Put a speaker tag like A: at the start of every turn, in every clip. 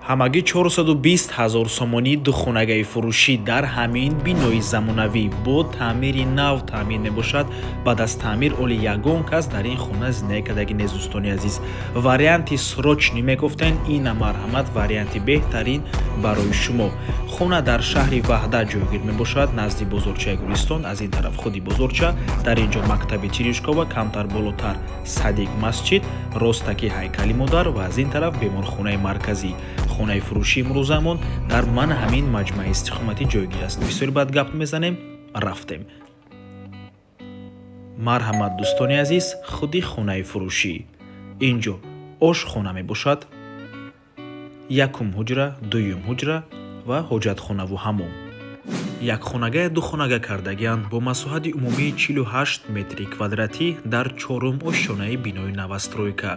A: ҳамагӣ 420 000 сомонӣ духонагаи фурӯшӣ дар ҳамин бинои замонавӣ бо таъмири нав таъмин мебошад. баъд аз таъмир оли ягон кас дар ин хона зиндагӣ кардаги нест. Дӯстони азиз, варианти срочнӣ мегуфтанд, ин марҳамат варианти беҳтарин барои шумо. хона дар шаҳри ваҳда ҷойгир мебошад, назди бозорчаи Гулистон. аз ин тараф худи бозорча, дар ин ҷо мактаби Тиришкова, камтар болотар Садиқ масҷид, ростаки ҳайкали модар ва аз ин тараф беморхонаи марказӣ. хонаи фурӯшии имрӯзамон дар ман ҳамин маҷмаи истиқоматӣ ҷойгир аст. бисёри баъд гап мезанем, рафтем. марҳамат дӯстони азиз, худи хонаи фурӯшӣ. ин ҷо ошхона мебошад, якум ҳуҷра, дуюм ҳуҷра ва ҳоҷатхонаву ҳаммом. якхонага духонага кардагианд бо масоҳати умумии 48 метри квадратӣ дар чорум ошёнаи бинои новостройка.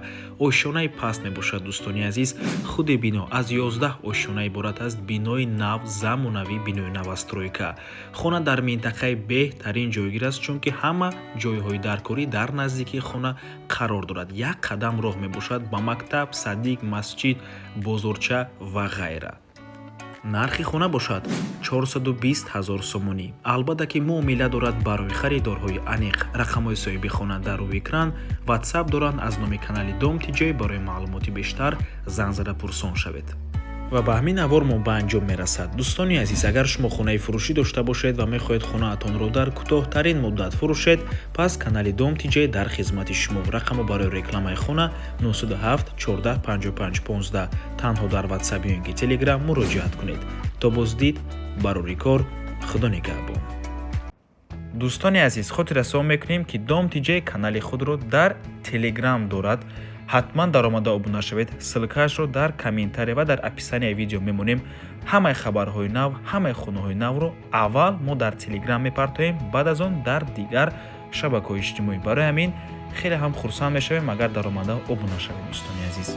A: ошёнаи паст мебошад. дӯстони азиз, худи бино аз 11 ошёна иборат аст. бинои нав замонавӣ бинои новостройка. хона дар минтақаи беҳтарин ҷойгир аст, чунки ҳама ҷойҳои даркорӣ дар наздикии хона қарор дорад. як қадам роҳ мебошад ба мактаб, садиқ масҷид, бозорча ва ғайра. нархи хона бошад 420 000 сомонӣ. албатта ки муомила дорад барои харидорҳои аниқ. рақамҳои соҳиби хона дар рӯи экран. ватсап доранд. аз номи канали Дом Тиҷой барои маълумоти бештар занг зада пурсон шавед. ва ба ҳамин авор мо ба анҷом мерасад. дӯстони азиз, агар шумо хонаи фурӯшӣ дошта бошед ва мехоҳед хонаатонро дар кӯтоҳтарин муддат фурӯшед, пас канали Дом Тиҷой дар хизмати шумо. рақамҳо барои рекламаи хона 97 14 55 15. танҳо дар ватсап ё ин ки телеграм муроҷиат кунед. то боздид, барори кор, худо нигаҳбон. дӯстони азиз, хотиррасон мекунем ки Дом Тиҷой канали худро дар телеграм дорад. ҳатман даромада обуна шавед. ссилкаашро дар комментария ва дар описанияи видео мемонем. ҳамаи хабарҳои нав, ҳамаи хонаҳои навро аввал мо дар телеграм мепартоем, баъд аз он дар дигар шабакаҳои иҷтимоӣ. барои ҳамин хеле ҳам хурсанд мешавем агар даромада обуна шавед. дӯстони азиз.